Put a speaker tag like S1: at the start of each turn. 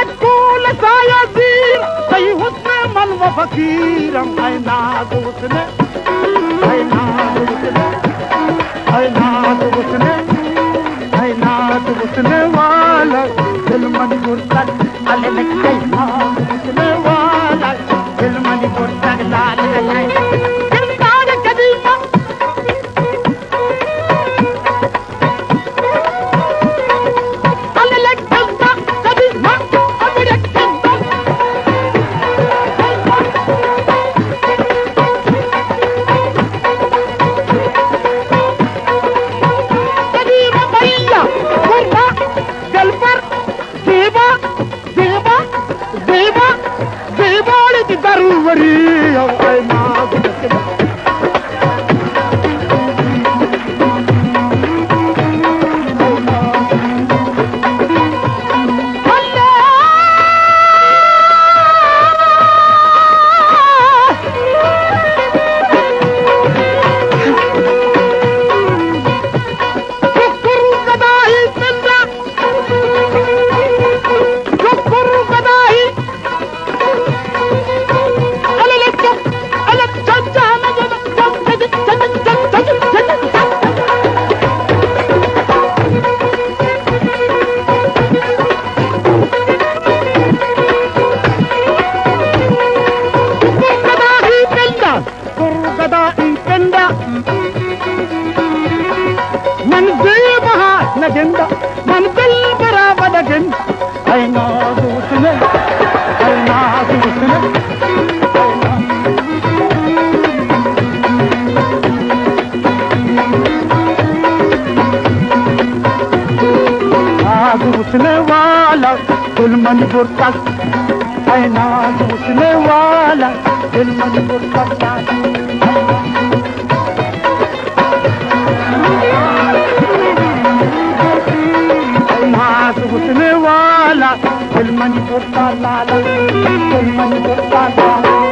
S1: कटकूल सायाजीर सही हुस्न मलवा फकीरम है नाज हुस्न है नाज हुस्न है नाज हुस्न है नाज हुस्न वाला दिल मजबूर तक अले है नाज हुस्न वाला दिल मजबूर तक लाल है दिल नाज कदीमा लगेंदा मन दिल बराबर लगेंदा है नाज हुस्न है नाज हुस्न नाज हुस्न वाला दिल मजबूर तक है नाज हुस्न वाला दिल मजबूर तक हुस्न वाला दिल मजबूर का लाला दिल मजबूर का लाला